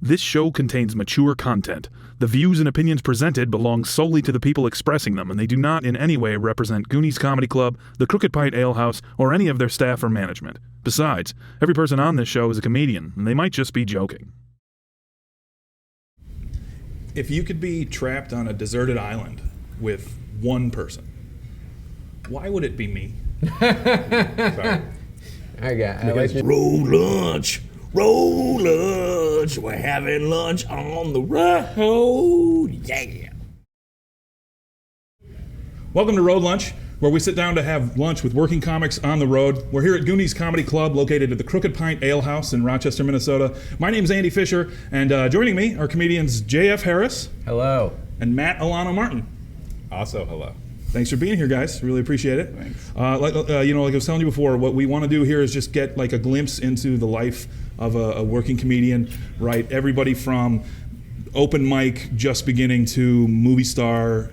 This show contains mature content. The views and opinions presented belong solely to the people expressing them, and they do not in any way represent Goonies Comedy Club, the Crooked Pint Ale House, or any of their staff or management. Besides, every person on this show is a comedian, and they might just be joking. If you could be trapped on a deserted island with one person, why would it be me? Sorry. I like Roll lunch, we're having lunch on the road, yeah. Welcome to Road Lunch, where we sit down to have lunch with working comics on the road. We're here at Goonies Comedy Club, located at the Crooked Pint Ale House in Rochester, Minnesota. My name's Andy Fisher, and joining me are comedians J.F. Harris. Hello. And Mat Alano-Martin. Also, hello. Thanks for being here, guys. Really appreciate it. Thanks. Like I was telling you before, what we want to do here is just get like a glimpse into the life of a working comedian, right? Everybody from open mic, just beginning, to movie star,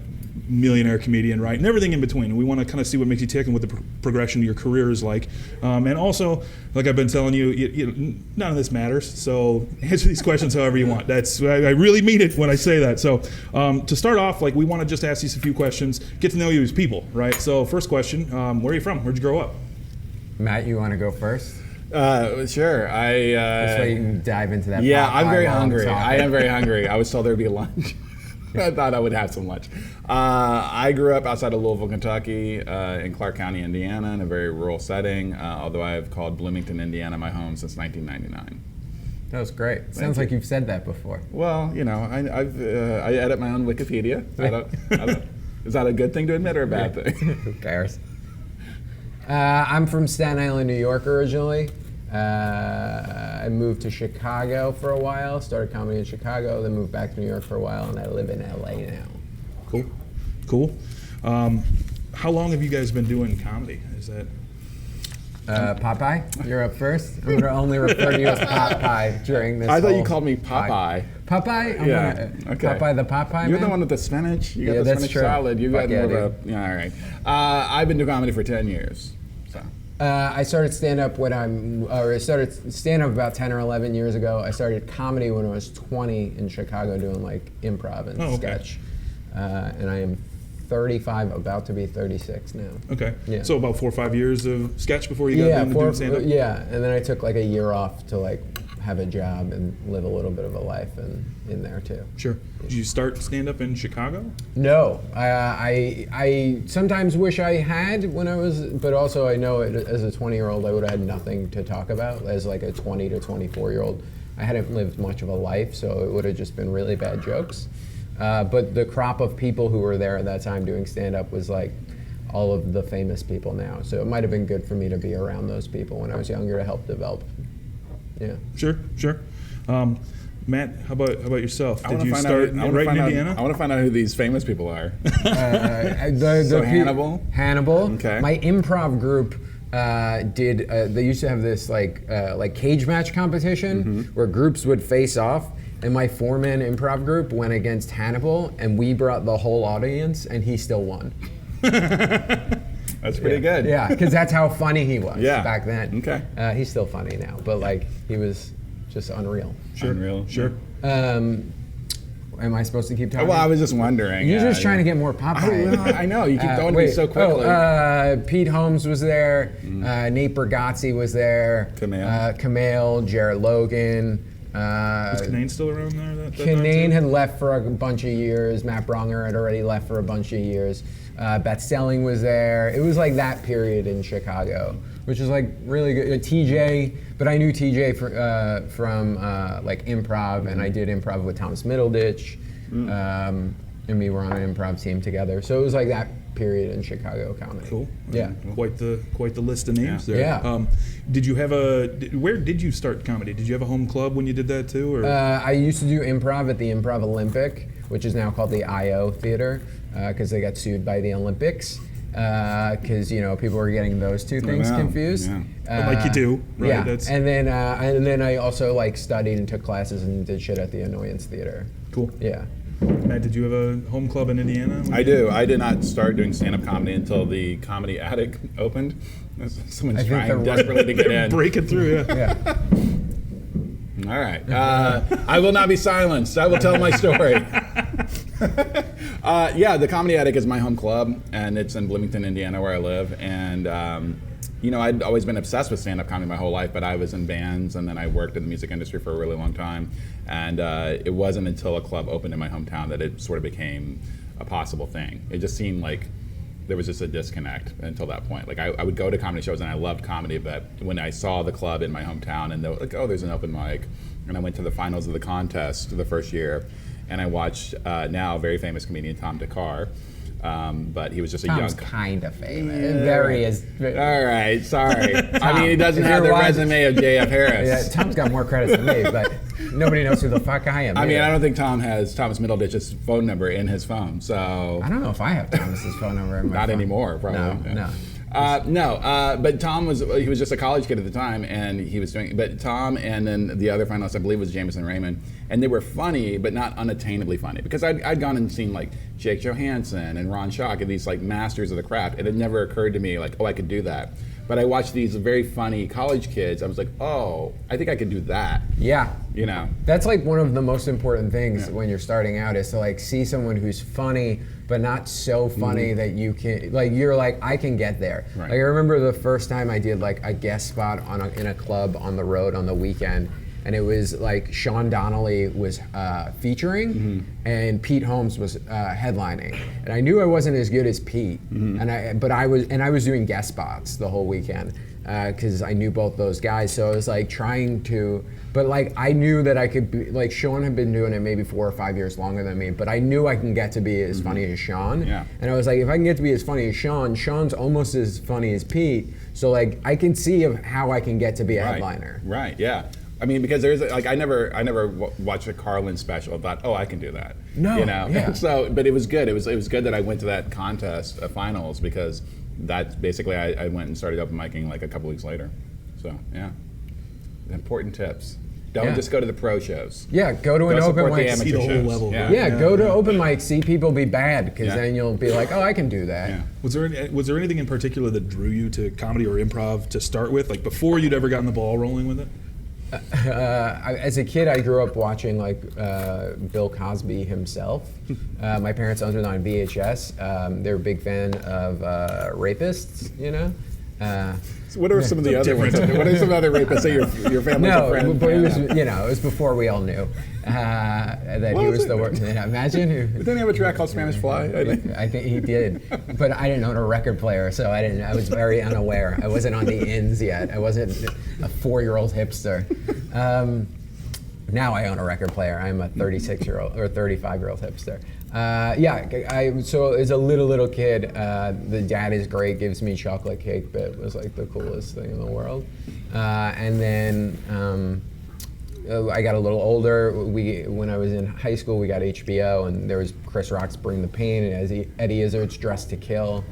millionaire comedian, right? And everything in between. And we want to kind of see what makes you tick and what the progression of your career is like. And also, like I've been telling you, none of this matters. So answer these questions however you want. I really mean it when I say that. So to start off, like we want to just ask you a few questions, get to know you as people, right? So first question, where are you from? Where'd you grow up? Matt, you want to go first? Sure. This way you can dive into that. Yeah, Popeye I'm very while hungry. talking. I am very hungry. I was told there'd be lunch. I thought I would have some lunch. I grew up outside of Louisville, Kentucky, in Clark County, Indiana, in a very rural setting, although I have called Bloomington, Indiana my home since 1999. That was great. Sounds like you've said that before. Well, I edit my own Wikipedia. Is that a good thing to admit or a bad thing? Who cares? I'm from Staten Island, New York originally. I moved to Chicago for a while, started comedy in Chicago, then moved back to New York for a while, and I live in LA now. Cool. How long have you guys been doing comedy? Is that... Popeye, you're up first. I'm going to only refer to you as Popeye during this I thought you whole called me Popeye. Popeye? Yeah. Okay. Popeye the Popeye You're man? the one with the spinach. You got Yeah, the that's spinach true. salad. You got Fuck yeah, more of a... Yeah, all right. I've been doing comedy for 10 years. So. I started stand-up started stand-up about 10 or 11 years ago. I started comedy when I was 20 in Chicago doing like improv and sketch. And I am 35, about to be 36 now. Okay. Yeah. So about 4 or 5 years of sketch before you got into doing stand-up? Yeah, and then I took like a year off to like have a job and live a little bit of a life in there too. Sure. Did you start stand-up in Chicago? No, I sometimes wish I had when I was, but also I know as a 20-year-old I would have had nothing to talk about. As like a 20 to 24-year-old, I hadn't lived much of a life, so it would have just been really bad jokes. But the crop of people who were there at that time doing stand-up was like all of the famous people now. So it might have been good for me to be around those people when I was younger to help develop. Yeah. Sure. Matt, how about yourself? Did you start right in Indiana? I want to find out who these famous people are. Hannibal. Okay. My improv group they used to have this like cage match competition where groups would face off. And my 4-man improv group went against Hannibal, and we brought the whole audience, and he still won. That's pretty good. Yeah, because that's how funny he was back then. Okay. He's still funny now, but like he was just unreal. Sure. Am I supposed to keep talking? Well, I was just wondering. You're just trying to get more Popeye. I know. You keep going to me so quickly. Pete Holmes was there. Nate Bargatze was there. Kumail, Jared Logan. Is Kinane still around there? Kinane had left for a bunch of years. Matt Bronger had already left for a bunch of years. Beth Stelling was there. It was like that period in Chicago, which is like really good. TJ, but I knew TJ from like improv, and I did improv with Thomas Middleditch, and we were on an improv team together. So it was like that period in Chicago comedy. Cool. Yeah. Quite the list of names there. Yeah. Where did you start comedy? Did you have a home club when you did that too? Or? I used to do improv at the Improv Olympic, which is now called the IO Theater, because they got sued by the Olympics. Because people were getting those two things confused. Yeah. Like you do, right? Yeah. And then I also like studied and took classes and did shit at the Annoyance Theater. Cool. Yeah. Matt, did you have a home club in Indiana? I do. I did not start doing stand-up comedy until the Comedy Attic opened. Someone's trying desperately to get in. Break it through, yeah. All right. I will not be silenced. I will tell my story. Yeah, the Comedy Attic is my home club, and it's in Bloomington, Indiana, where I live. And you know, I'd always been obsessed with stand-up comedy my whole life, but I was in bands, and then I worked in the music industry for a really long time. And it wasn't until a club opened in my hometown that it sort of became a possible thing. It just seemed like there was just a disconnect until that point. Like I would go to comedy shows and I loved comedy, but when I saw the club in my hometown and they were like, oh, there's an open mic, and I went to the finals of the contest the first year, and I watched now very famous comedian Tom DeCar, but he was just a Tom's young. kind of famous. Very is. All right, sorry. I mean, he doesn't have the resume of J.F. Harris. Yeah, Tom's got more credits than me, but nobody knows who the fuck I am. I mean, I don't think Tom has Thomas Middleditch's phone number in his phone, so. I don't know if I have Thomas's phone number in my Not phone. anymore, probably. No. But Tom was just a college kid at the time, and he was doing. But Tom and then the other finalist, I believe, was Jameson Raymond, and they were funny, but not unattainably funny. Because I'd gone and seen like Jake Johansson and Ron Schock and these like masters of the craft. It had never occurred to me like, oh, I could do that. But I watched these very funny college kids. I was like, oh, I think I could do that. Yeah. You know. That's like one of the most important things when you're starting out is to like see someone who's funny, but not so funny that you can, like, you're like, I can get there. Right. Like I remember the first time I did like a guest spot in a club on the road on the weekend, and it was like Sean Donnelly was featuring, and Pete Holmes was headlining, and I knew I wasn't as good as Pete, but I was doing guest spots the whole weekend because I knew both those guys, so I was like trying to. But like I knew that I could be, like Sean had been doing it maybe 4 or 5 years longer than me, but I knew I can get to be as funny as Sean. Yeah. And I was like, if I can get to be as funny as Sean, Sean's almost as funny as Pete. So like I can see how I can get to be a headliner. Right. Yeah. I mean, because there's like I never watched a Carlin special and thought, oh, I can do that. No. You know. Yeah. So, but it was good. It was good that I went to that contest finals because that's basically I went and started open micing like a couple weeks later. So yeah, important tips. Don't just go to the pro shows. Yeah, go to an open mic. See the whole level. Yeah, go to open mic, see people be bad, because then you'll be like, oh, I can do that. Yeah. Was there anything in particular that drew you to comedy or improv to start with, like before you'd ever gotten the ball rolling with it? As a kid, I grew up watching like Bill Cosby himself. My parents owned it on VHS. They were a big fan of rapists, you know. What are some of the other ones? What are some other rapists that your family's a friend? No, but it was, you know, it was before we all knew that he was the worst. Imagine who. Didn't he have a track called Spanish Fly? I think he did, but I didn't own a record player, so I was very unaware. I wasn't on the ins yet. I wasn't a 4-year-old hipster. Now I own a record player. I'm a 36-year-old or 35-year-old hipster. So as a little kid, the dad is great, gives me chocolate cake, but it was like the coolest thing in the world. And then I got a little older. When I was in high school, we got HBO, and there was Chris Rock's Bring the Pain, and Eddie Izzard's Dressed to Kill,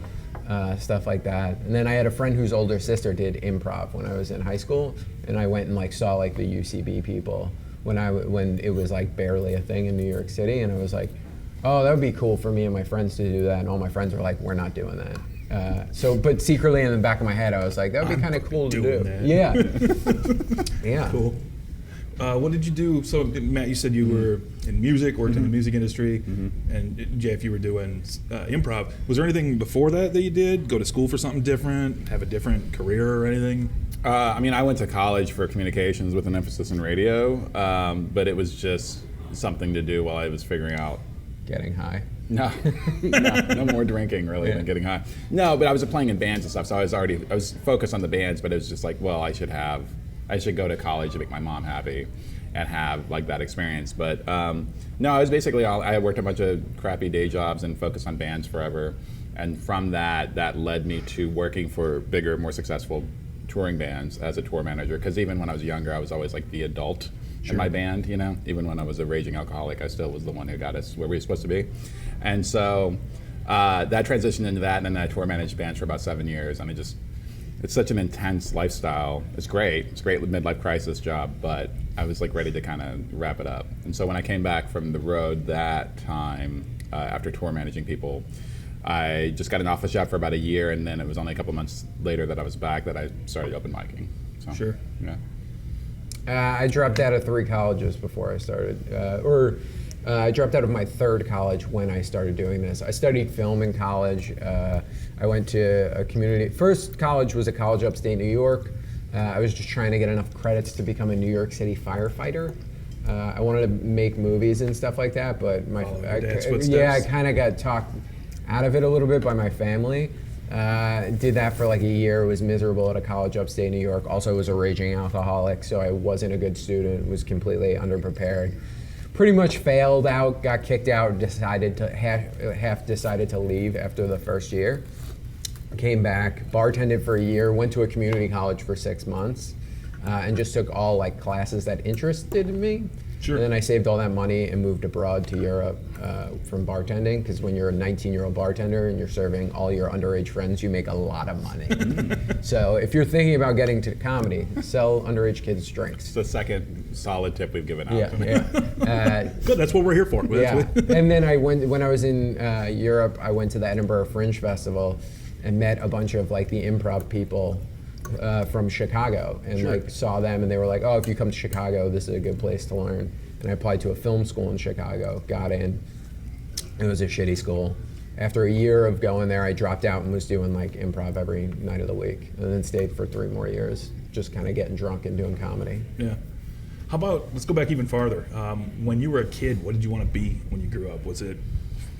stuff like that. And then I had a friend whose older sister did improv when I was in high school, and I went and like saw like the UCB people when it was like barely a thing in New York City, and I was like, oh, that would be cool for me and my friends to do that. And all my friends were like, we're not doing that. But secretly in the back of my head, I was like, that would be kind of cool to do. That. Yeah. Yeah. Cool. What did you do? So, Matt, you said you were in music, worked in the music industry, and Jeff, you were doing improv. Was there anything before that you did? Go to school for something different? Have a different career or anything? I mean, I went to college for communications with an emphasis in radio, but it was just something to do while I was figuring out. Getting high. No, no more drinking really than getting high. No, but I was playing in bands and stuff, so I was focused on the bands, but it was just like, well, I should go to college to make my mom happy and have like that experience. But no, I was basically I worked a bunch of crappy day jobs and focused on bands forever. And from that led me to working for bigger, more successful touring bands as a tour manager. Because even when I was younger, I was always like the adult in my band, you know. Even when I was a raging alcoholic, I still was the one who got us where we were supposed to be. And so that transitioned into that, and then I tour managed bands for about 7 years. And it's such an intense lifestyle. It's great. It's a great midlife crisis job, but I was like ready to kind of wrap it up. And so when I came back from the road that time, after tour managing people, I just got an office job for about a year, and then it was only a couple months later that I was back that I started open micing. So, Sure. Yeah. I dropped out of 3 colleges before I started, I dropped out of my 3rd college when I started doing this. I studied film in college. I went to a community. First college was a college upstate New York. I was just trying to get enough credits to become a New York City firefighter. I wanted to make movies and stuff like that, but I kind of got talked out of it a little bit by my family. Did that for like a year, was miserable at a college upstate New York. Also was a raging alcoholic, so I wasn't a good student, was completely underprepared. Pretty much failed out, got kicked out, decided to leave after the first year. Came back, bartended for a year, went to a community college for 6 months, and just took all like classes that interested me. Sure. And then I saved all that money and moved abroad to Europe from bartending, because when you're a 19-year-old bartender and you're serving all your underage friends, you make a lot of money. So if you're thinking about getting to comedy, sell underage kids drinks. It's the second solid tip we've given out. Yeah. Good, that's what we're here for. Yeah. And then when I was in Europe, I went to the Edinburgh Fringe Festival and met a bunch of like the improv people from Chicago, and like saw them, and they were like, oh, if you come to Chicago, this is a good place to learn. And I applied to a film school in Chicago, got in. It was a shitty school. After a year of going there, I dropped out and was doing like improv every night of the week, and then stayed for 3 more years, just kind of getting drunk and doing comedy. Yeah. How about, let's go back even farther. When you were a kid, what did you want to be when you grew up? Was it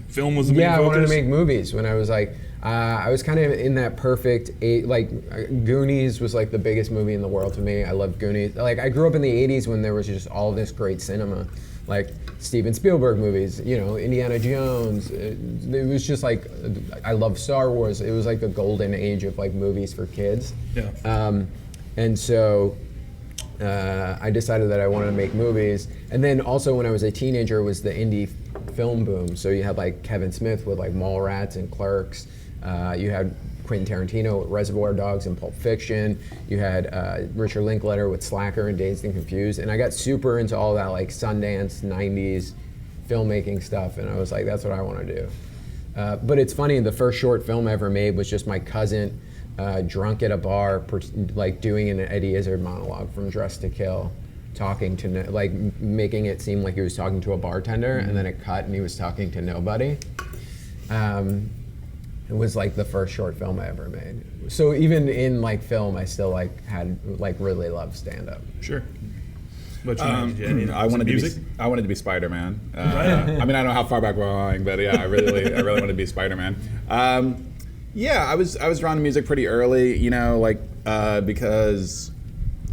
film was the main focus? Yeah, I wanted to make movies when I was like, I was kind of in that perfect age, like Goonies was like the biggest movie in the world to me. I loved Goonies. Like I grew up in the 80s when there was just all this great cinema, like Steven Spielberg movies, you know, Indiana Jones. It was just like, I love Star Wars. It was like the golden age of like movies for kids. Yeah. And so I decided that I wanted to make movies. And then also when I was a teenager was the indie film boom. So you had like Kevin Smith with like Mallrats and Clerks. You had Quentin Tarantino with Reservoir Dogs and Pulp Fiction. You had Richard Linklater with Slacker and Dazed and Confused. And I got super into all that like Sundance, 90s filmmaking stuff. And I was like, that's what I want to do. But it's funny, the first short film I ever made was just my cousin drunk at a bar, like doing an Eddie Izzard monologue from Dressed to Kill, talking to, like making it seem like he was talking to a bartender, and then it cut and he was talking to nobody. It was like the first short film I ever made. So even in like film, I still like had like really loved stand-up. Sure. But I wanted to be Spider-Man. I mean, I don't know how far back we're going, but yeah, I really wanted to be Spider-Man. Yeah, I was drawn to music pretty early, you know, like because,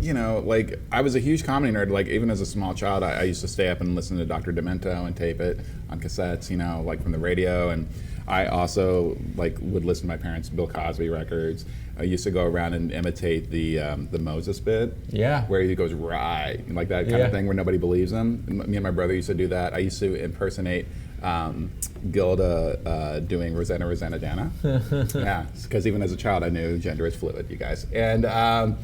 you know, like I was a huge comedy nerd. Like even as a small child, I used to stay up and listen to Dr. Demento and tape it on cassettes, you know, like from the radio. And I also like would listen to my parents' Bill Cosby records. I used to go around and imitate the Moses bit. Yeah. Where he goes, right, like that kind of thing where nobody believes him. Me and my brother used to do that. I used to impersonate Gilda doing Rosanna Dana. Yeah, because even as a child I knew gender is fluid, you guys. And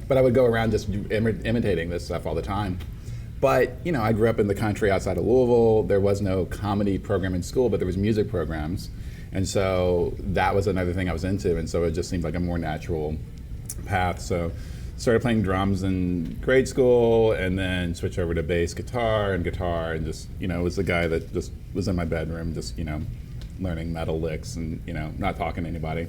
but I would go around just imitating this stuff all the time. But you know, I grew up in the country outside of Louisville. There was no comedy program in school, but there was music programs. And so that was another thing I was into, and so it just seemed like a more natural path. So started playing drums in grade school, and then switched over to bass guitar, and just, you know, was the guy that just was in my bedroom, just, you know, learning metal licks and, you know, not talking to anybody.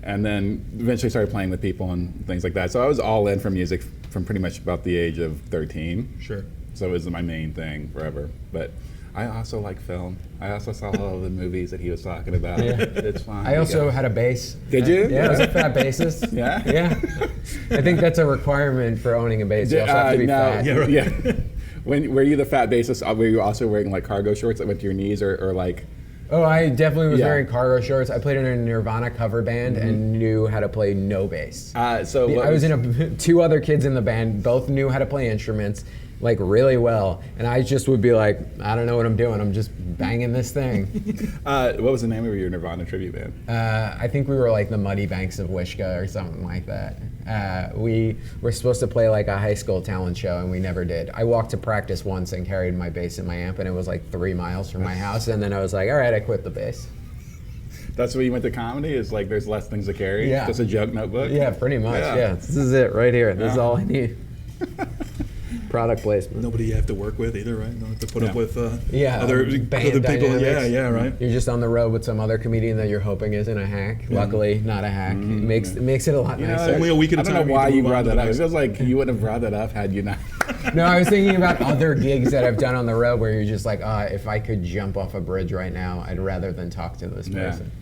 And then eventually started playing with people and things like that. So I was all in for music from pretty much about the age of 13. Sure. So it was my main thing forever. But I also like film. I also saw all of the movies that he was talking about. Yeah. It's fun. I also had a bass. Did you? Yeah, I was a fat bassist. Yeah? Yeah. I think that's a requirement for owning a bass. You also have to be fat. Yeah, right. Yeah. Were you the fat bassist? Were you also wearing like cargo shorts that went to your knees, or like? Oh, I definitely was wearing cargo shorts. I played in a Nirvana cover band and knew how to play no bass. I was in two other kids in the band, both knew how to play instruments, like really well, and I just would be like, I don't know what I'm doing. I'm just banging this thing. What was the name of your Nirvana tribute band? I think we were like the Muddy Banks of Wishka or something like that. We were supposed to play like a high school talent show, and we never did. I walked to practice once and carried my bass and my amp, and it was like 3 miles from my house, and then I was like, all right, I quit the bass. That's why you went to comedy? Is like there's less things to carry? Yeah. Just a joke notebook? Yeah, pretty much, yeah. This is it right here. This is all I need. Product placement. Nobody you have to work with either, right? Don't have to put up with other band people. dynamics. Yeah, right. You're just on the road with some other comedian that you're hoping isn't a hack. Luckily, not a hack. It makes it a lot nicer. Only a week at a I don't time. know why you move on brought to that the up. It next. feels like you wouldn't have brought that up had you not. No, I was thinking about other gigs that I've done on the road where you're just like, if I could jump off a bridge right now, I'd rather than talk to this Yeah. person.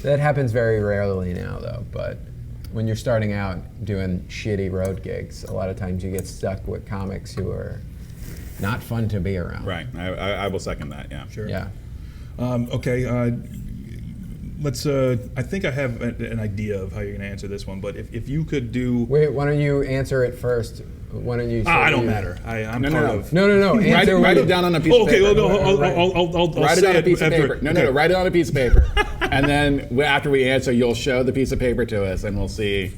That happens very rarely now, though. But when you're starting out doing shitty road gigs, a lot of times you get stuck with comics who are not fun to be around. Right. I will second that. Yeah. Sure. Yeah. Okay. Let's. I think I have an idea of how you're going to answer this one, but if you could do. Wait, why don't you answer it first? Why don't you? I don't matter. I'm No, part no. of. No. Answer Write it down on a piece of Okay, paper. I'll Write it say on a piece of after- paper. No, okay. write it on a piece of paper. And then after we answer, you'll show the piece of paper to us, and we'll see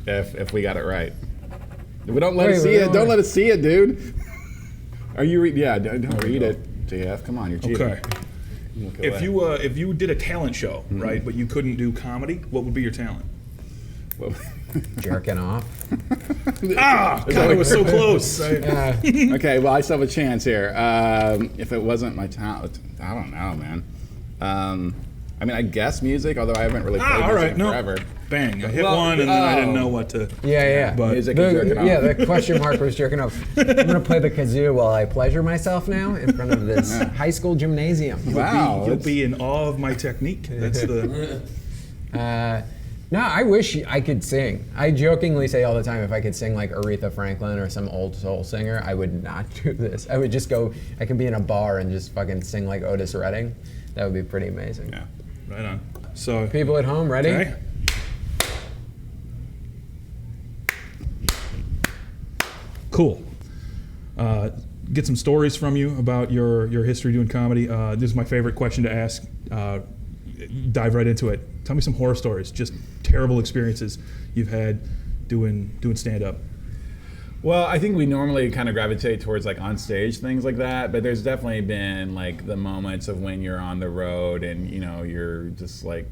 if we got it right. We don't let us see it. Don't let us see it, dude. Are you? Don't read it, JF. Come on, you're cheating. Okay. Look If away. you did a talent show, right, but you couldn't do comedy, what would be your talent? Well, Jerking off. God, it was so close. okay, well, I still have a chance here. If it wasn't my talent, I don't know, man. I mean, I guess music, although I haven't really played all music right, in no. forever. Bang! I hit Well, one, and then I didn't know what to. Yeah. But Music and jerking off. Yeah, the question mark was jerking off. I'm gonna play the kazoo while I pleasure myself now in front of this high school gymnasium. Wow. you'll that's- be in awe of my technique. That's the. No, I wish I could sing. I jokingly say all the time, if I could sing like Aretha Franklin or some old soul singer, I would not do this. I would just go. I could be in a bar and just fucking sing like Otis Redding. That would be pretty amazing. Yeah. Right on. So. People at home, ready? Okay. Cool. Get some stories from you about your history doing comedy. This is my favorite question to ask. Dive right into it. Tell me some horror stories, just terrible experiences you've had doing stand-up. Well, I think we normally kind of gravitate towards like on stage things like that, but there's definitely been like the moments of when you're on the road and you're just like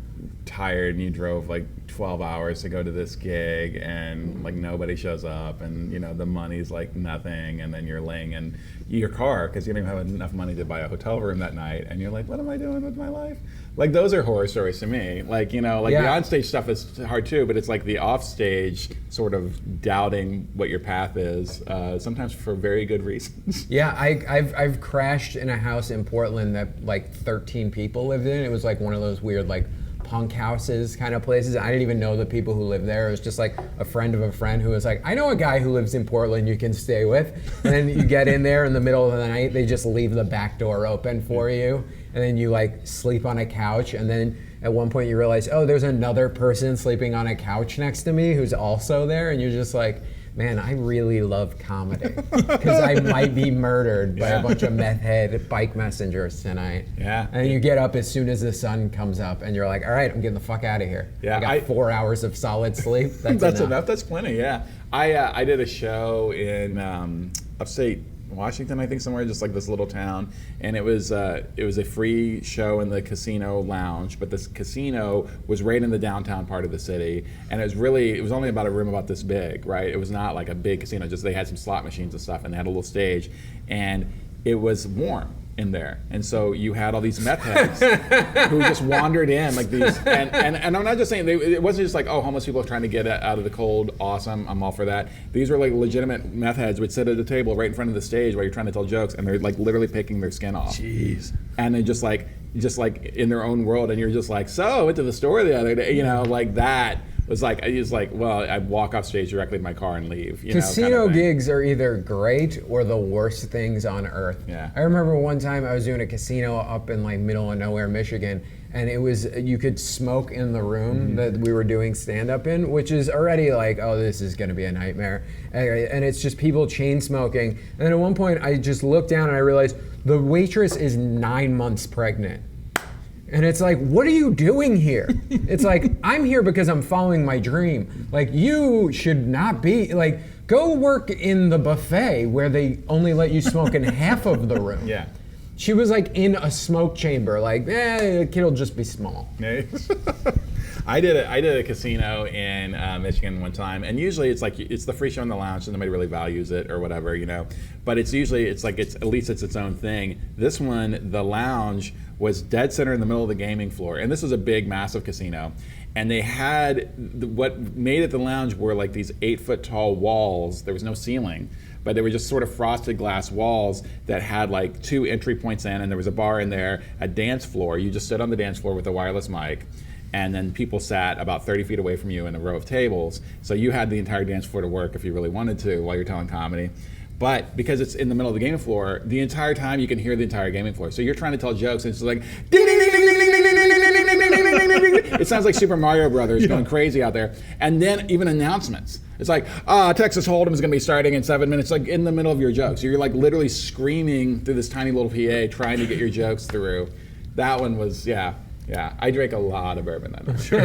tired and you drove like 12 hours to go to this gig and like nobody shows up and the money's like nothing, and then you're laying in your car because you don't even have enough money to buy a hotel room that night, and you're like, what am I doing with my life? Like those are horror stories to me. Like the onstage stuff is hard too, but it's like the offstage sort of doubting what your path is, sometimes for very good reasons. Yeah, I've crashed in a house in Portland that like 13 people lived in. It was like one of those weird like punk houses kind of places. I didn't even know the people who lived there. It was just like a friend of a friend who was like, I know a guy who lives in Portland you can stay with. And then you get in there in the middle of the night, they just leave the back door open for you. And then you like sleep on a couch, and then at one point you realize, oh, there's another person sleeping on a couch next to me who's also there, and you're just like, man, I really love comedy because I might be murdered by a bunch of meth head bike messengers tonight. Yeah. And you get up as soon as the sun comes up, and you're like, all right, I'm getting the fuck out of here. Yeah, I got 4 hours of solid sleep. That's enough. That's plenty. Yeah, I did a show in upstate Washington, I think, somewhere, just like this little town, and it was a free show in the casino lounge, but this casino was right in the downtown part of the city, and it was only about a room about this big, right? It was not like a big casino, just they had some slot machines and stuff, and they had a little stage, and it was warm in there, and so you had all these meth heads who just wandered in like these, and I'm not just saying it wasn't just like, oh, homeless people are trying to get out of the cold, awesome, I'm all for that. These were like legitimate meth heads would sit at a table right in front of the stage while you're trying to tell jokes, and they're like literally picking their skin off. Jeez. And they just like in their own world, and you're just like, so I went to the store the other day, like that. Was like, well, I'd walk off stage directly to my car and leave. Casino kind of thing. gigs are either great or the worst things on earth. Yeah. I remember one time I was doing a casino up in like middle of nowhere, Michigan, and it was, you could smoke in the room that we were doing stand-up in, which is already like, oh, this is gonna be a nightmare. And it's just people chain smoking. And then at one point I just looked down and I realized the waitress is 9 months pregnant. And it's like, what are you doing here? It's like, I'm here because I'm following my dream. Like, you should not be, like, go work in the buffet where they only let you smoke in half of the room. Yeah. She was like in a smoke chamber, like, the kid'll just be small. I did a casino in Michigan one time, and usually it's the free show in the lounge, so nobody really values it or whatever, But it's at least it's its own thing. This one, the lounge was dead center in the middle of the gaming floor, and this was a big, massive casino. And they had what made it the lounge were like these 8-foot tall walls. There was no ceiling, but they were just sort of frosted glass walls that had like 2 entry points in, and there was a bar in there, a dance floor. You just stood on the dance floor with a wireless mic, and then people sat about 30 feet away from you in a row of tables. So you had the entire dance floor to work if you really wanted to while you're telling comedy. But because it's in the middle of the gaming floor, the entire time you can hear the entire gaming floor. So you're trying to tell jokes, and it's like ding, ding, ding, ding, ding, ding, ding, ding, ding, ding, ding, ding. It sounds like Super Mario Brothers going crazy out there. And then even announcements. It's like, Texas Hold'em is going to be starting in 7 minutes, like in the middle of your jokes. So you're like literally screaming through this tiny little PA trying to get your jokes through. That one was, yeah. I drank a lot of bourbon that night. Sure.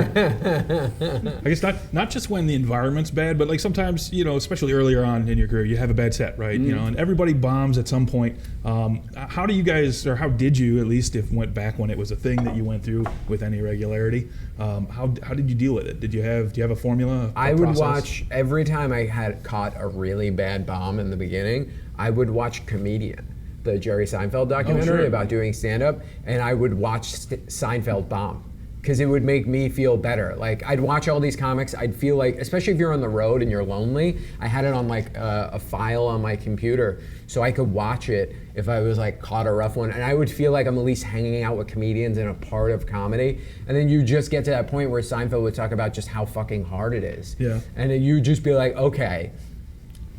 I guess not just when the environment's bad, but like sometimes, especially earlier on in your career, you have a bad set, right? And everybody bombs at some point. How do you guys, or how did you, at least if went back when it was a thing that you went through with any regularity, how did you deal with it? Do you have a formula? I would watch, every time I had caught a really bad bomb in the beginning, I would watch Comedian, the Jerry Seinfeld documentary about doing stand-up, and I would watch Seinfeld bomb because it would make me feel better. Like, I'd watch all these comics, I'd feel like, especially if you're on the road and you're lonely, I had it on like a file on my computer so I could watch it if I was like caught a rough one, and I would feel like I'm at least hanging out with comedians and a part of comedy. And then you just get to that point where Seinfeld would talk about just how fucking hard it is. Yeah. And then you just be like, okay,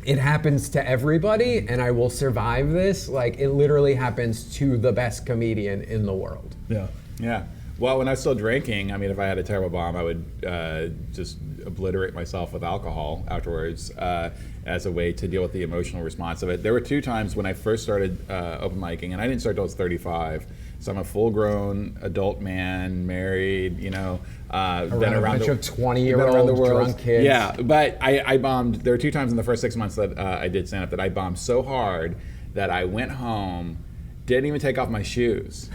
it happens to everybody, and I will survive this. Like, it literally happens to the best comedian in the world. Yeah. Well, when I was still drinking, I mean, if I had a terrible bomb, I would just obliterate myself with alcohol afterwards as a way to deal with the emotional response of it. There were 2 times when I first started open micing, and I didn't start till I was 35. So I'm a full-grown adult man, married, been around a bunch of 20-year-old drunk kids. Yeah, but I bombed. There were 2 times in the first 6 months that I did stand-up that I bombed so hard that I went home, didn't even take off my shoes,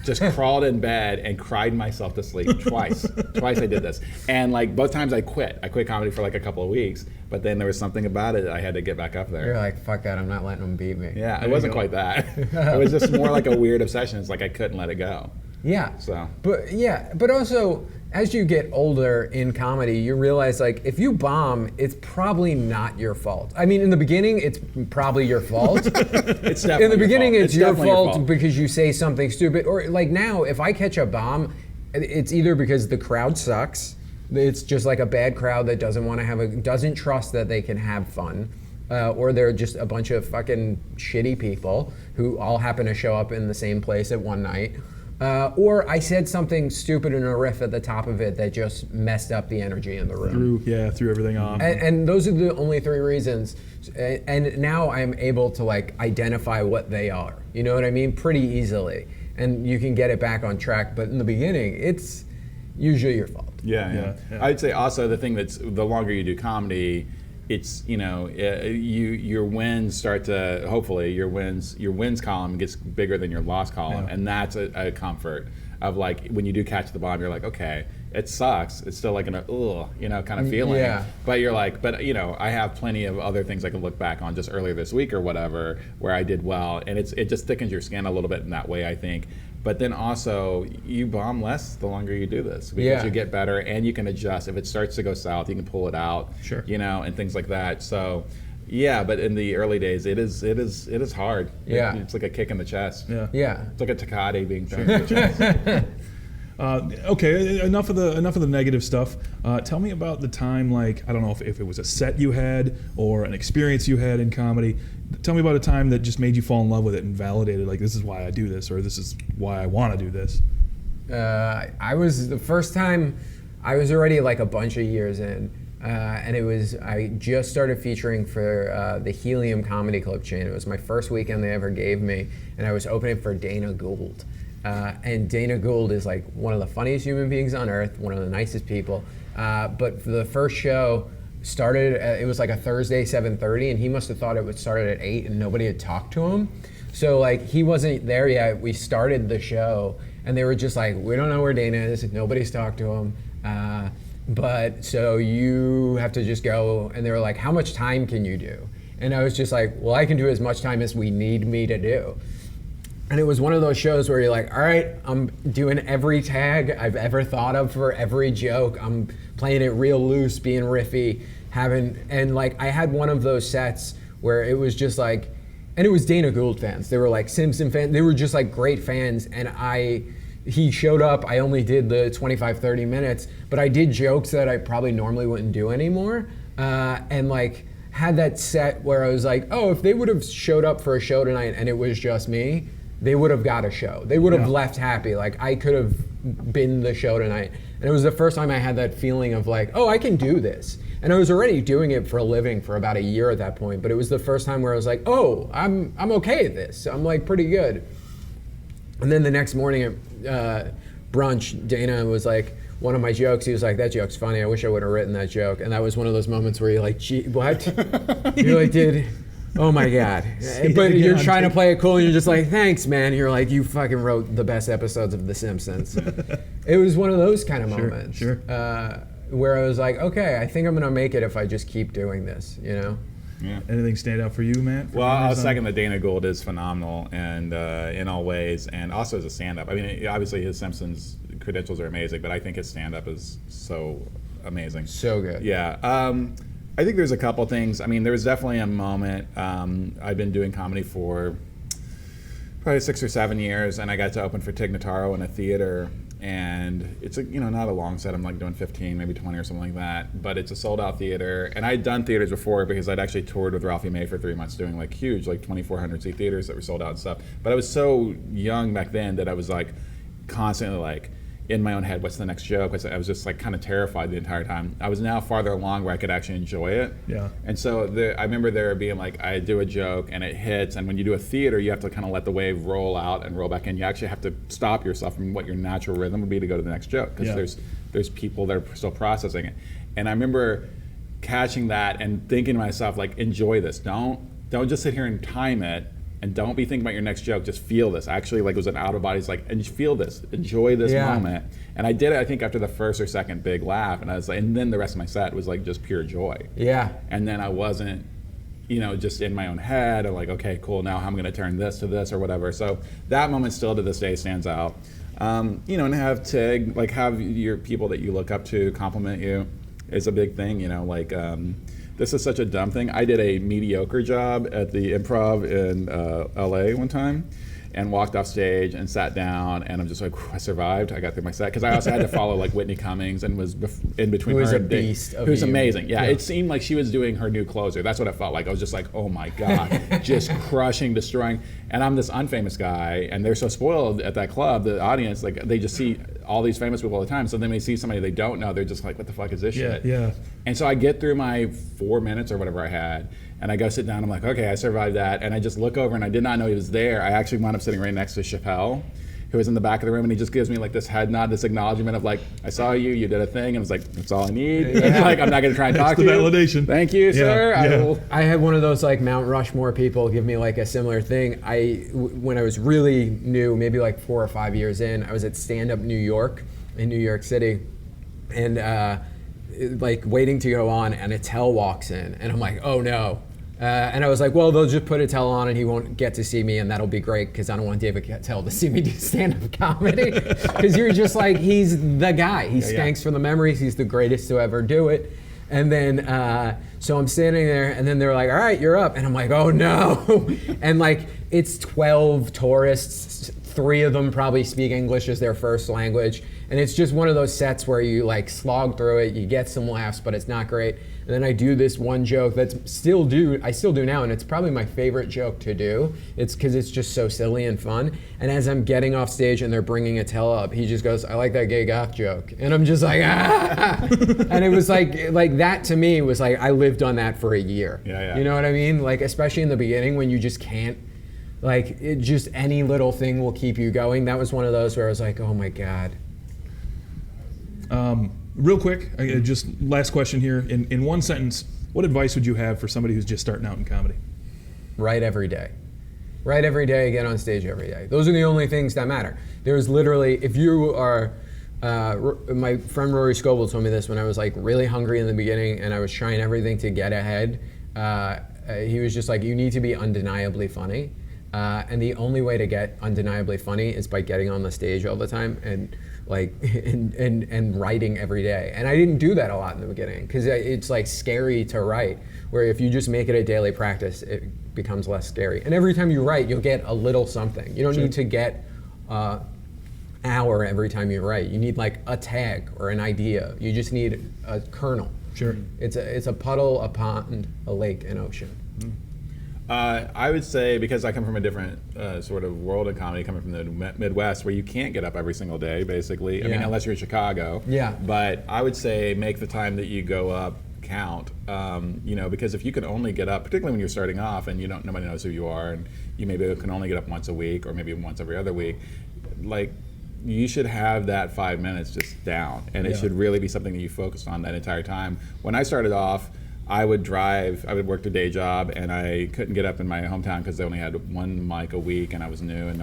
just crawled in bed and cried myself to sleep twice. Twice I did this. And like both times I quit. I quit comedy for like a couple of weeks, but then there was something about it that I had to get back up there. You're like, fuck that, I'm not letting them beat me. Yeah, it wasn't quite that. It was just more like a weird obsession. It's like I couldn't let it go. Yeah. So. But also, as you get older in comedy, you realize like if you bomb, it's probably not your fault. I mean, in the beginning, it's probably your fault. It's definitely in the beginning, it's your fault because you say something stupid. Or like now, if I catch a bomb, it's either because the crowd sucks. It's just like a bad crowd that doesn't trust that they can have fun. Or they're just a bunch of fucking shitty people who all happen to show up in the same place at one night. Or I said something stupid in a riff at the top of it that just messed up the energy in the room. Threw everything off. And those are the only 3 reasons. And now I'm able to like identify what they are. You know what I mean? Pretty easily. And you can get it back on track. But in the beginning, it's usually your fault. Yeah. I'd say also the thing that's the longer you do comedy, it's your wins start to hopefully your wins column gets bigger than your loss column, and that's a comfort of like when you do catch the bomb, you're like, okay, it sucks, it's still like an kind of feeling, but you're like, I have plenty of other things I can look back on just earlier this week or whatever where I did well, and it just thickens your skin a little bit in that way, I think. But then also, you bomb less the longer you do this because you get better and you can adjust. If it starts to go south, you can pull it out, and things like that. So, but in the early days, it is hard. It's like a kick in the chest. It's like a Takati being thrown in the chest. Okay, enough of the negative stuff. Tell me about the time, like, I don't know if it was a set you had or an experience you had in comedy. Tell me about a time that just made you fall in love with it and validated, like, this is why I do this, or this is why I want to do this. The first time, I was already like a bunch of years in, and I just started featuring for the Helium Comedy Club chain. It was my first weekend they ever gave me, and I was opening for Dana Gould. And Dana Gould is like one of the funniest human beings on earth, one of the nicest people. But for the first show, it was like a Thursday, 7:30, and he must have thought it would start at 8 and nobody had talked to him. So like he wasn't there yet. We started the show and they were just like, we don't know where Dana is, nobody's talked to him. But so you have to just go, and they were like, how much time can you do? And I was just like, well, I can do as much time as we need me to do. And it was one of those shows where you're like, all right, I'm doing every tag I've ever thought of for every joke. I'm playing it real loose, being riffy, and like I had one of those sets where it was just like, and it was Dana Gould fans. They were like Simpson fans. They were just like great fans. And he showed up. I only did the 25, 30 minutes, but I did jokes that I probably normally wouldn't do anymore. And like had that set where I was like, oh, if they would have showed up for a show tonight and it was just me, they would have got a show. They would have left happy. Like I could have been the show tonight. And it was the first time I had that feeling of like, oh, I can do this. And I was already doing it for a living for about a year at that point, but it was the first time where I was like, oh, I'm okay at this. I'm like pretty good. And then the next morning at brunch, Dana was like, one of my jokes, he was like, that joke's funny. I wish I would have written that joke. And that was one of those moments where you're like, gee, what? You're like, oh my God. But you're trying to play it cool and you're just like, thanks, man. You're like, you fucking wrote the best episodes of The Simpsons. It was one of those kind of moments. Sure. Where I was like, okay, I think I'm gonna make it if I just keep doing this, you know? Yeah. Anything stand out for you, Matt? Well, I'll second that Dana Gould is phenomenal and in all ways, and also as a stand-up. I mean, obviously his Simpsons credentials are amazing, but I think his stand-up is so amazing. So good. Yeah. I think there's a couple things. I mean, there was definitely a moment. I've been doing comedy for probably 6 or 7 years, and I got to open for Tig Notaro in a theater. And it's not a long set. I'm like doing 15, maybe 20 or something like that. But it's a sold out theater. And I'd done theaters before because I'd actually toured with Ralphie May for 3 months doing like huge, like 2,400 seat theaters that were sold out and stuff. But I was so young back then that I was like constantly like in my own head, what's the next joke? I was just like kind of terrified the entire time. I was now farther along where I could actually enjoy it. Yeah. And so I remember there being like, I do a joke and it hits, and when you do a theater, you have to kind of let the wave roll out and roll back in. You actually have to stop yourself from what your natural rhythm would be to go to the next joke, because there's people that are still processing it. And I remember catching that and thinking to myself, like, enjoy this. Don't just sit here and time it. And don't be thinking about your next joke. Just feel this. Actually, like it was an out of body. It's like, and just feel this. Enjoy this moment. And I did it, I think, after the first or second big laugh. And I was like, and then the rest of my set was like just pure joy. Yeah. And then I wasn't, just in my own head. I'm like, okay, cool. Now how am I going to turn this to this or whatever? So that moment still to this day stands out. And have Tig, like have your people that you look up to compliment you is a big thing. This is such a dumb thing. I did a mediocre job at the Improv in LA one time and walked off stage and sat down, and I'm just like, I survived. I got through my set. Because I also had to follow like Whitney Cummings and was in between her and Dick. Who was amazing. Yeah, it seemed like she was doing her new closer. That's what it felt like. I was just like, oh my God, just crushing, destroying. And I'm this unfamous guy, and they're so spoiled at that club, the audience, like they just see all these famous people all the time. So then they see somebody they don't know, they're just like, what the fuck is this shit? Yeah. And so I get through my 4 minutes or whatever I had, and I go sit down. I'm like, okay, I survived that. And I just look over, and I did not know he was there. I actually wound up sitting right next to Chappelle, who was in the back of the room, and he just gives me like this head nod, this acknowledgement of like, I saw you, you did a thing, and I was like, that's all I need. Like, I'm not gonna try and talk to you. Validation. Thank you, sir. I had one of those like Mount Rushmore people give me like a similar thing. When I was really new, maybe like 4 or 5 years in, I was at Stand Up New York in New York City, and like waiting to go on, and Attell walks in, and I'm like, oh no. And I was like, well, they'll just put Attell on and he won't get to see me, and that'll be great because I don't want David Attell to see me do stand-up comedy. Because you're just like, he's the guy. He skanks for the memories. He's the greatest to ever do it. And then, so I'm standing there, and then they're like, all right, you're up. And I'm like, oh no. And like, it's 12 tourists. 3 of them probably speak English as their first language. And it's just one of those sets where you like slog through it, you get some laughs, but it's not great. And then I do this one joke I still do now, and it's probably my favorite joke to do. It's because it's just so silly and fun. And as I'm getting off stage and they're bringing Attell up, he just goes, I like that gay goth joke. And I'm just like, ah! And it was like that to me was like, I lived on that for a year. Yeah. You know what I mean? Like, especially in the beginning when you just can't, like, just any little thing will keep you going. That was one of those where I was like, oh my God. Real quick, just last question here. In one sentence, what advice would you have for somebody who's just starting out in comedy? Write every day. Write every day, get on stage every day. Those are the only things that matter. There's literally, if you are My friend Rory Scoble told me this when I was like really hungry in the beginning and I was trying everything to get ahead. He was just like, you need to be undeniably funny. And the only way to get undeniably funny is by getting on the stage all the time and like and writing every day. And I didn't do that a lot in the beginning because it's like scary to write, where if you just make it a daily practice, it becomes less scary. And every time you write, you'll get a little something. You don't need to get hour every time you write. You need like a tag or an idea. You just need a kernel. Sure. It's a puddle, a pond, a lake, an ocean. I would say, because I come from a different sort of world of comedy, coming from the Midwest, where you can't get up every single day, basically. I mean, unless you're in Chicago. Yeah. But I would say make the time that you go up count. Because if you can only get up, particularly when you're starting off and nobody knows who you are, and you maybe can only get up once a week or maybe once every other week, like, you should have that 5 minutes just down, and it should really be something that you focused on that entire time. When I started off, I would work a day job, and I couldn't get up in my hometown because they only had one mic a week, and I was new, and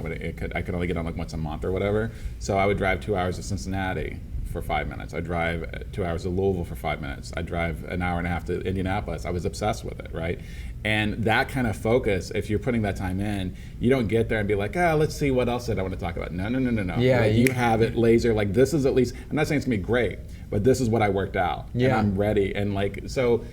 I could only get on like once a month or whatever. So I would drive 2 hours to Cincinnati for 5 minutes. I'd drive 2 hours to Louisville for 5 minutes. I'd drive an hour and a half to Indianapolis. I was obsessed with it, right? And that kind of focus, if you're putting that time in, you don't get there and be like, let's see what else did I want to talk about. No. Yeah, like, you have it laser, like this is at least, I'm not saying it's gonna be great, but this is what I worked out. Yeah. And I'm ready. And like, so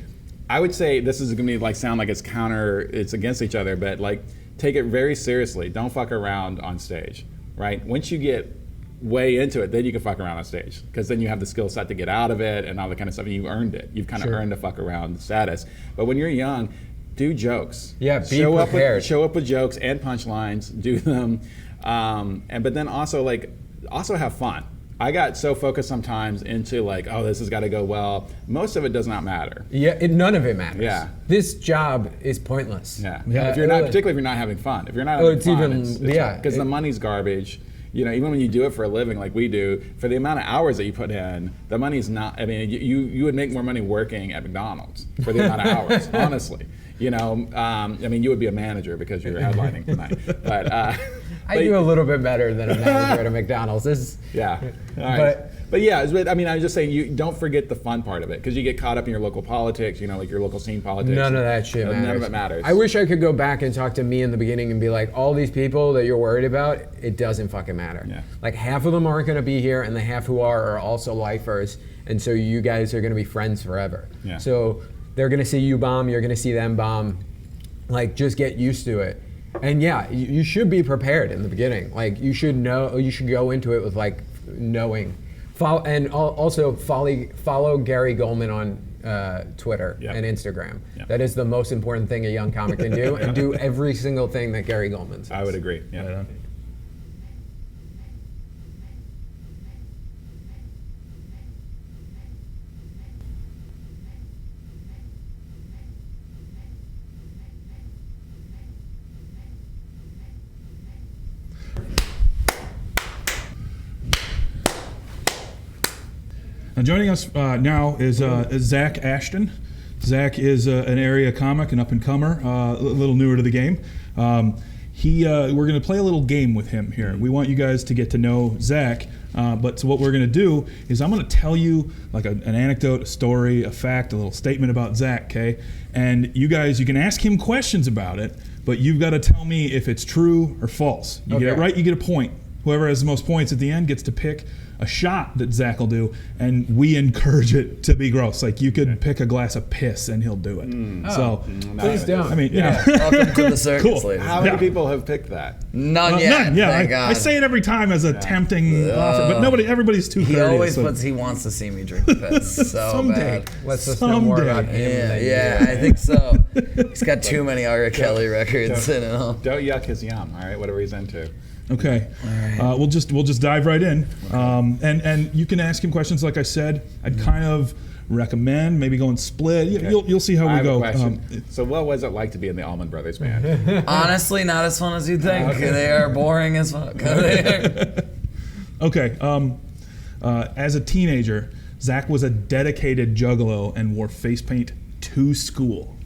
I would say this is gonna be like sound like it's against each other, but like take it very seriously. Don't fuck around on stage, right? Once you get way into it, then you can fuck around on stage, because then you have the skill set to get out of it and all that kind of stuff, and you earned it. You've kind of earned the fuck around status. But when you're young, do jokes. Yeah, be prepared. Show up with jokes and punchlines. Do them, but then also have fun. I got so focused sometimes into like, this has got to go well. Most of it does not matter. Yeah, none of it matters. Yeah. This job is pointless. Yeah. If you're not, particularly if you're not having fun. If you're not having fun, because the money's garbage. Even when you do it for a living like we do, for the amount of hours that you put in, the money's not. I mean, you would make more money working at McDonald's for the amount of hours, honestly. You would be a manager because you're headlining tonight. But I do a little bit better than a manager at a McDonald's. Yeah. All right. But yeah, I was just saying, you don't forget the fun part of it, because you get caught up in your local politics, like your local scene politics. None of that shit matters. None of it matters. I wish I could go back and talk to me in the beginning and be like, all these people that you're worried about, it doesn't fucking matter. Yeah. Like half of them aren't gonna be here, and the half who are also lifers, and so you guys are gonna be friends forever. Yeah. So they're gonna see you bomb, you're gonna see them bomb. Like, just get used to it. And yeah, you should be prepared in the beginning. Like, you should go into it with like knowing. Follow Gary Goldman on Twitter and Instagram. Yep. That is the most important thing a young comic can do, and do every single thing that Gary Goldman says. I would agree. Yeah. Right. Now joining us now is Zach Ashton. Zach is an area comic, an up-and-comer, a little newer to the game. We're going to play a little game with him here. We want you guys to get to know Zach, but what we're going to do is I'm going to tell you like an anecdote, a story, a fact, a little statement about Zach, okay? And you guys, you can ask him questions about it, but you've got to tell me if it's true or false. You get it right, you get a point. Whoever has the most points at the end gets to pick a shot that Zach will do, and we encourage it to be gross. Like, you could pick a glass of piss and he'll do it. Please don't. I mean, Welcome to the circus, Cool. ladies. How many people have picked that? None yet. None. Yeah, Thank God. I say it every time as a tempting offer, but everybody's too He courteous. always so- puts. He wants to see me drink piss so Someday. bad. Let's just know more about Someday. him. than you Yeah, do. I think so. He's got too many R. Kelly records in it all. Don't yuck his yum, all right? Whatever he's into. Okay, we'll just dive right in, and you can ask him questions. Like I said, I'd kind of recommend maybe going split. You'll see how I we have go. a question. So what was it like to be in the Allman Brothers band? Honestly, not as fun as you think. They are boring as fuck. Okay, as a teenager, Zach was a dedicated juggalo and wore face paint to school.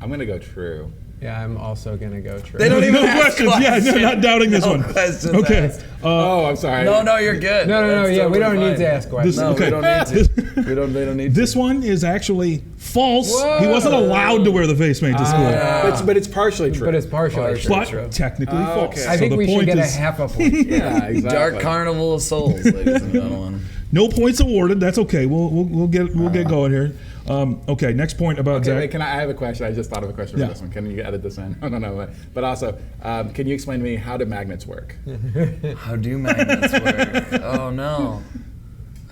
I'm gonna go true. Yeah, I'm also gonna go true. They don't even No ask questions. Yeah, no, not doubting this No one. questions Okay. asked. Oh, I'm sorry. No, you're good. No, That's yeah, we totally don't need fine. to ask questions. No, Okay. we don't need to. They don't need This one is actually false. Whoa. He wasn't allowed to wear the face paint to school. But it's partially true. But it's partially true. But true. technically false. okay. I So think the we should point get a is half a point. yeah, exactly. Dark Carnival of Souls, ladies and gentlemen. no points awarded. That's okay. We'll get going here. Okay, next point about Okay, Zach. wait, I have a question. I just thought of a question Yeah. for this one. Can you edit this in? No. But also, can you explain to me how do magnets work? How do magnets work? Oh no.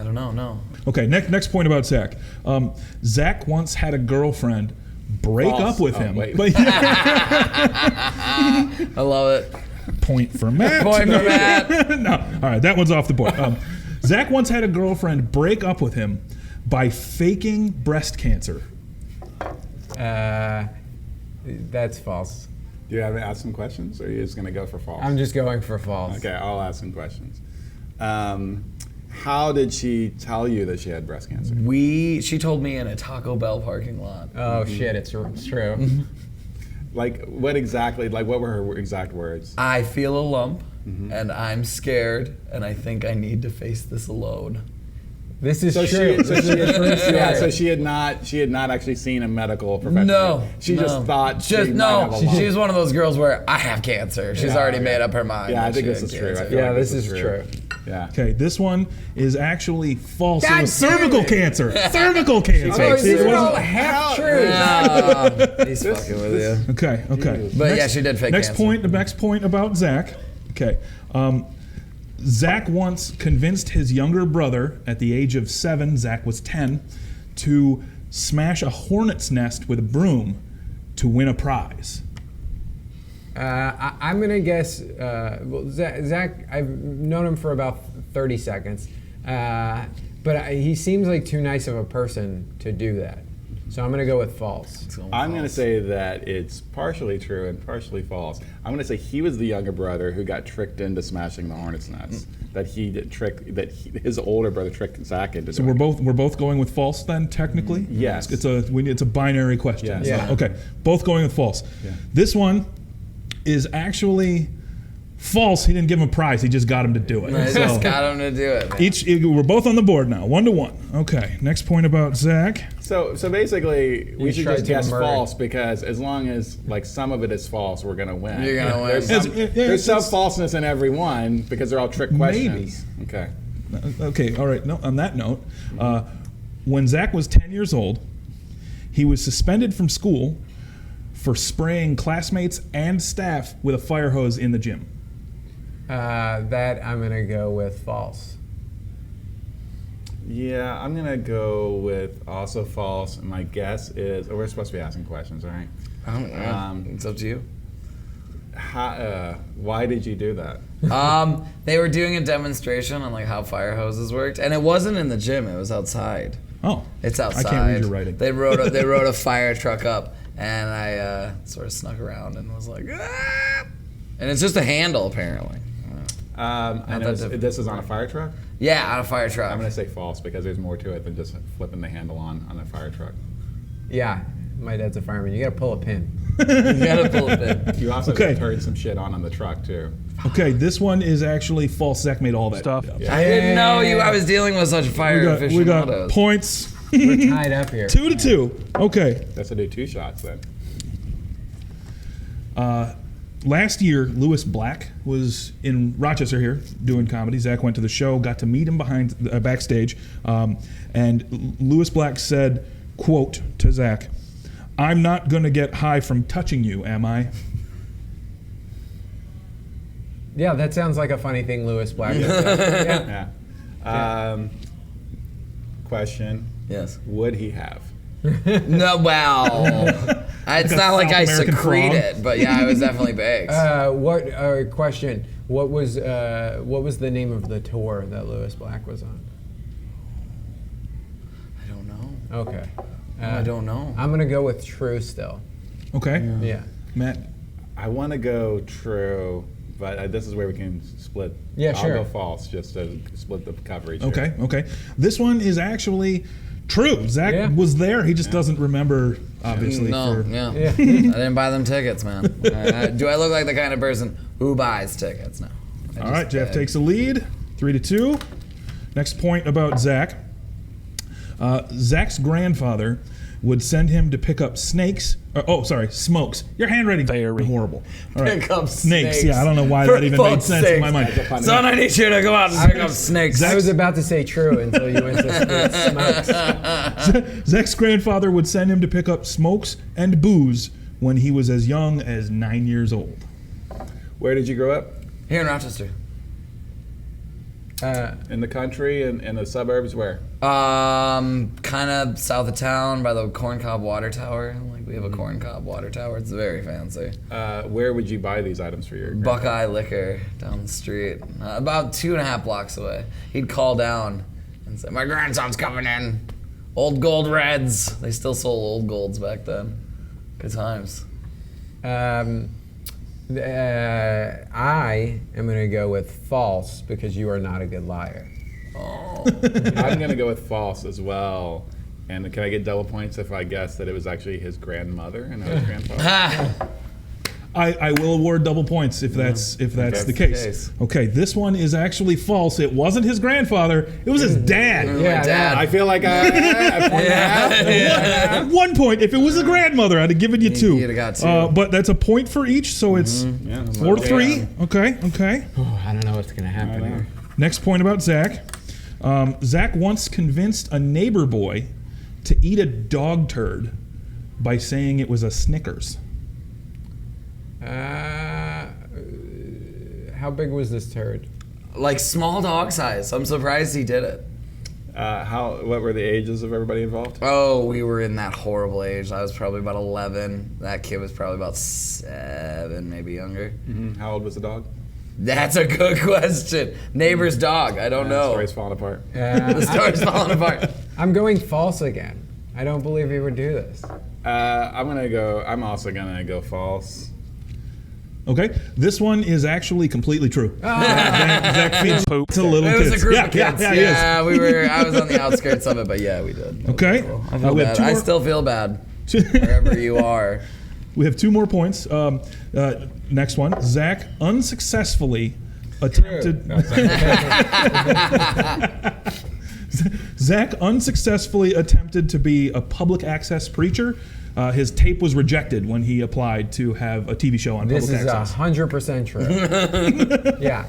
I don't know, no. Okay, next point about Zach. Zach once had a girlfriend break False. up with Oh, him. wait. But I love it. point for Matt. Point for Matt. No, all right, that one's off the board. Zach once had a girlfriend break up with him by faking breast cancer. That's false. Do you have to ask some questions, or are you just going to go for false? I'm just going for false. Okay, I'll ask some questions. How did she tell you that she had breast cancer? She told me in a Taco Bell parking lot. Oh shit, it's true. Like, what were her exact words? I feel a lump, and I'm scared, and I think I need to face this alone. This is So true. she, so This she, is a true story. yeah, so she had not actually seen a medical professional. No, she no. just thought Just she might have a lump. She's one of those girls where I have cancer. She's Yeah, already okay. made up her mind. Yeah, I that think she this had is true. I cancer. feel Yeah, like this is true. Yeah. Okay, this one is actually false. God It was damn cervical it. cancer. Cervical cancer. Oh, See, these it are all wasn't- half true. He's fucking with you. Okay. But yeah, she did fake next cancer. point. The next point about Zach. Okay, Zach once convinced his younger brother, at the age of 7, Zach was 10, to smash a hornet's nest with a broom to win a prize. I'm gonna guess. Well, Zach, I've known him for about 30 seconds, but he seems like too nice of a person to do that. So I'm gonna go with false. I'm going to say that it's partially true and partially false. I'm going to say he was the younger brother who got tricked into smashing the hornet's nest. His older brother tricked Zach into. So doing we're both going with false then, technically. Yes. It's a binary question. Yes. So, Yeah. okay, both going with false. Yeah. This one is actually false. He didn't give him a prize. He just got him to do it. I So just got him to do it. Man. we're both on the board now, 1-1. Okay, next point about Zach. So basically, we You should tried just to guess murder. false, because as long as some of it is false, we're gonna win. You're gonna win. There's some It's- falseness in every one because they're all trick questions. Okay. Okay, all right. No, on that note, when Zach was 10 years old, he was suspended from school for spraying classmates and staff with a fire hose in the gym. That I'm gonna go with false. Yeah, I'm gonna go with also false. And my guess is, we're supposed to be asking questions, all right? I don't know. It's up to you. Why did you do that? They were doing a demonstration on like how fire hoses worked, and it wasn't in the gym. It was outside. Oh, It's outside. I can't read your writing. They rode a fire truck up, and I sort of snuck around and was like, ah! And it's just a handle apparently. I know that different. this is on a fire truck. Yeah, on a fire truck. I'm gonna say false because there's more to it than just flipping the handle on a fire truck. Yeah, my dad's a fireman. You gotta pull a pin. You gotta pull it in. You also Okay. turned some shit on the truck too. okay. This one is actually false. Zach made all that stuff. Yeah. I didn't know I was dealing with such fire We got aficionados. points. We're tied up here. 2-2. Okay. That's to do 2 shots then. Last year, Lewis Black was in Rochester here doing comedy. Zach went to the show, got to meet him backstage, and Lewis Black said, quote, to Zach, "I'm not going to get high from touching you, am I?" Yeah, that sounds like a funny thing Lewis Black would say. Yeah. Question: Yes. would he have? No, well, it's not like I South American secrete frog. it, but yeah, I was definitely baked. Question? What was the name of the tour that Lewis Black was on? I don't know. Okay. I don't know. I'm gonna go with true still. Okay. Yeah. Matt, I want to go true, but this is where we can split. Yeah, sure. I'll go false just to split the coverage. here. okay. This one is actually true. Zach Yeah. was there. He just doesn't remember obviously. No, for- yeah. I didn't buy them tickets, man. Do I look like the kind of person who buys tickets? No. All right, Jeff takes a lead, 3-2. Next point about Zach. Zach's grandfather would send him to pick up smokes. Your handwriting Very. horrible. All right. Pick up snakes. Yeah, I don't know why For that even made fuck's sense in my sake. mind. Son, I need you to go out and pick up snakes. I was about to say true until you went to smokes. Zach's grandfather would send him to pick up smokes and booze when he was as young as 9 years old. Where did you grow up? Here in Rochester. In the country and in the suburbs? Where? Kind of south of town by the corncob water tower. Like we have a corncob water tower. It's very fancy. Where would you buy these items for your Buckeye Liquor down the street, about 2.5 blocks away. He'd call down and say, "My grandson's coming in. Old Gold Reds." They still sold old golds back then. Good times. I am going to go with false because you are not a good liar. Oh. I'm going to go with false as well. And can I get double points if I guess that it was actually his grandmother and not his grandfather? I will award double points if that's the case. Okay, this one is actually false. It wasn't his grandfather. It was his dad. Yeah, My dad. I feel like I point and a half. 1 point. If it was a grandmother, I'd have given you 2. You'd have got 2. But that's a point for each, so it's Yeah, 4-3. Okay. Oh, I don't know what's going to happen here. Next point about Zach. Zach once convinced a neighbor boy to eat a dog turd by saying it was a Snickers. How big was this turd? Like small dog size. I'm surprised he did it. What were the ages of everybody involved? Oh, we were in that horrible age. I was probably about 11. That kid was probably about 7, maybe younger. How old was the dog? That's a good question. Neighbor's dog. I don't The know. story's falling apart. The story's falling apart. I'm going false again. I don't believe he would do this. I'm also gonna go false. Okay, this one is actually completely true. Zach feeds poop to little It was kids. a group of kids. Yeah, he is. I was on the outskirts of it, but yeah, we did. Okay. I feel We have bad. 2 I more- still feel bad wherever you are. We have 2 more points. Next one. Zach unsuccessfully attempted. Zach unsuccessfully attempted to be a public access preacher. His tape was rejected when he applied to have a TV show on This public is access. 100% true. Yeah.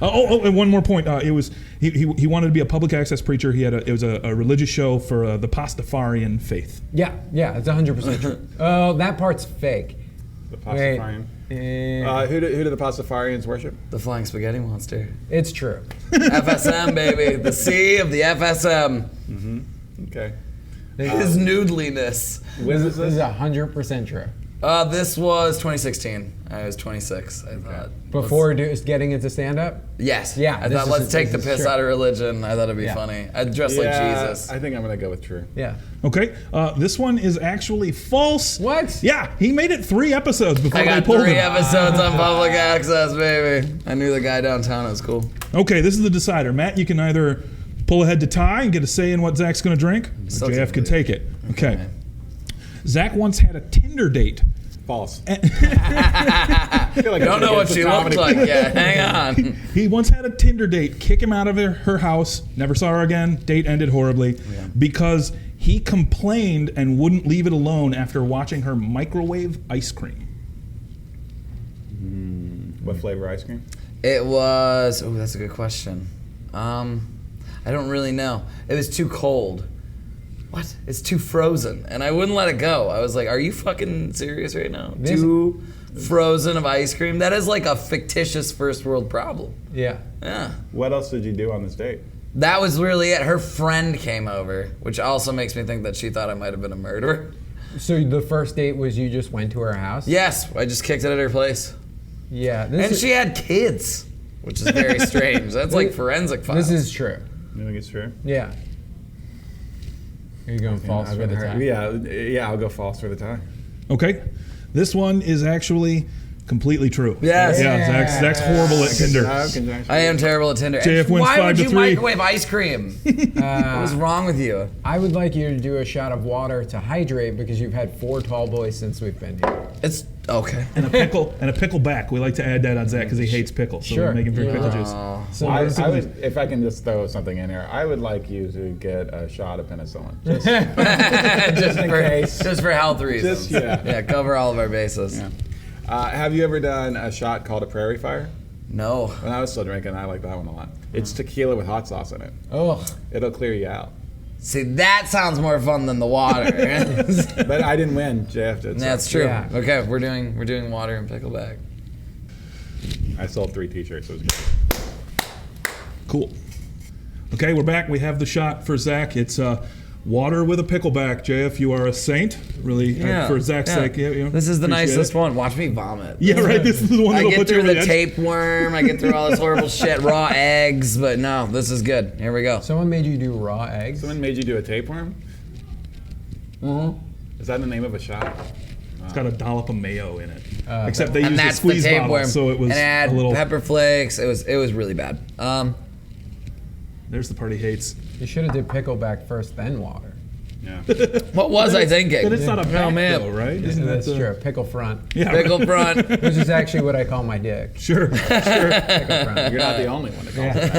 And one more point. It was he wanted to be a public access preacher. It was a religious show for the Pastafarian faith. Yeah, it's 100% true. Oh, that part's fake. The Pastafarian. Who do the Pastafarians worship? The Flying Spaghetti Monster. It's true. FSM, baby. The C of the FSM. Okay. His noodliness. This is 100% true. This was 2016. I was 26, I thought. Before getting into stand-up? Yes. Yeah, I this thought, is- let's take the this is piss true. out of religion. I thought it'd be Yeah. funny. I'd dress like Jesus. I think I'm gonna go with true. Yeah. Okay. This one is actually false. What? Yeah, he made it 3 episodes before I they got pulled 3 him. episodes on public access, baby. I knew the guy downtown. It was cool. Okay, this is the decider. Matt, you can either pull ahead to tie and get a say in what Zach's going to drink, or Still JF can typically- take it. Okay. Zach once had a Tinder date. False. I don't know what she looked like yet. Hang on. He once had a Tinder date kick him out of her house, never saw her again, date ended horribly, because he complained and wouldn't leave it alone after watching her microwave ice cream. What flavor ice cream? It was. Oh, that's a good question. I don't really know. It was too cold. What? It's too frozen, and I wouldn't let it go. I was like, "Are you fucking serious right now? Too frozen of ice cream? That is like a fictitious first world problem." Yeah. Yeah. What else did you do on this date? That was really it. Her friend came over, which also makes me think that she thought I might have been a murderer. So the first date was you just went to her house? Yes, I just kicked it at her place, Yeah. and she had kids, which is very strange. That's like forensic files. This is true. You think it's true? Yeah. Are you going false for the time? Yeah, I'll go false for the tie. Okay. This one is actually Completely true. Yes. Yeah, Zach's horrible at Tinder. I am terrible at Tinder. JF wins Why 5 would to you 3. microwave ice cream? What is wrong with you? I would like you to do a shot of water to hydrate because you've had 4 tall boys since we've been here. It's okay. And a pickle back. We like to add that on Zach because he hates pickles. So Sure. we make him drink Yeah. pickle juice. So I basically- would, if I can just throw something in here, I would like you to get a shot of penicillin. Just, just in for, case. Just for health reasons. yeah. Cover all of our bases. Yeah. Have you ever done a shot called a prairie fire? No. When I was still drinking, I like that one a lot. It's tequila with hot sauce in it. Oh, It'll clear you out. See, that sounds more fun than the water. But I didn't win. JF did. so That's true. Yeah. Okay, we're doing water and pickleback. I sold 3 T-shirts. It was good. Cool. Okay, we're back. We have the shot for Zach. It's water with a pickleback. JF, you are a saint. Really, for Zach's sake. Yeah, This is the appreciate nicest it. one. Watch me vomit. Yeah, right. This is the one I that'll get put you through over the edge. tapeworm. I get through all this horrible shit. Raw eggs, but no, this is good. Here we go. someone made you do raw eggs? Someone made you do a tapeworm? Mhm. Is that the name of a shot? It's got a dollop of mayo in it. Except they And used a that's the squeeze bottle, tapeworm. so it was and it had a little. pepper flakes. It was really bad. There's the part he hates. You should have did pickleback first, then water. Yeah. What was I thinking? But it's not a back, Oh, man. though, right? Yeah, Isn't that's that true. Pickle front, Yeah, Pickle right. front. which is actually what I call my dick. Sure. Pickle front. You're not the only one that calls it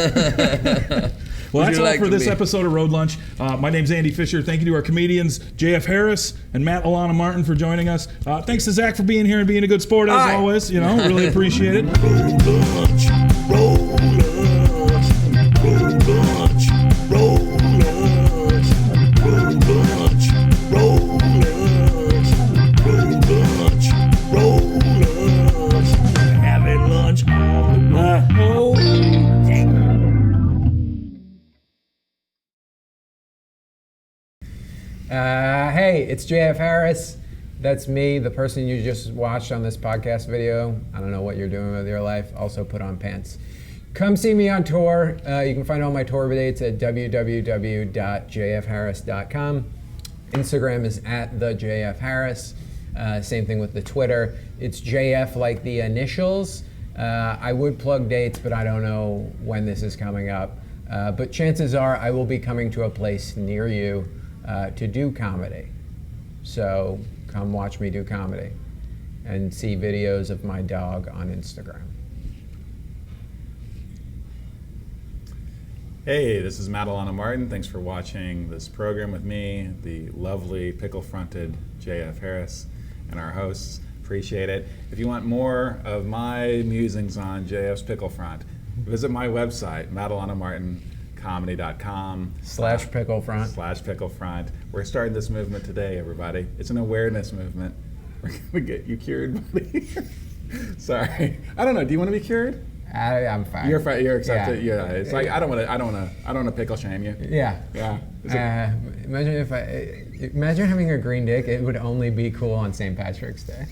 that. Well, Would that's you all like for to this be? episode of Road Lunch. My name's Andy Fisher. Thank you to our comedians, JF Harris and Mat Alano-Martin, for joining us. Thanks to Zach for being here and being a good sport, as Hi. always. You know, really appreciate it. Having lunch on the road. Hey, it's JF Harris. That's me, the person you just watched on this podcast video. I don't know what you're doing with your life. Also put on pants. Come see me on tour. You can find all my tour dates at www.jfharris.com. Instagram is @thejfharris. Same thing with the Twitter. It's JF like the initials. I would plug dates, but I don't know when this is coming up. But chances are I will be coming to a place near you to do comedy. So come watch me do comedy and see videos of my dog on Instagram. Hey, this is Mat Alano-Martin. Thanks for watching this program with me, the lovely pickle-fronted JF Harris, and our hosts. Appreciate it. If you want more of my musings on JF's pickle front, visit my website, matalano-martincomedy.com /picklefront. /picklefront. We're starting this movement today, everybody. It's an awareness movement. We're gonna get you cured, buddy. Sorry. I don't know. Do you want to be cured? I'm fine. You're fine. You're accepted. Yeah. Yeah. It's like I don't want to pickle shame you. Yeah. Yeah. Is it- Imagine having a green dick. It would only be cool on St. Patrick's Day.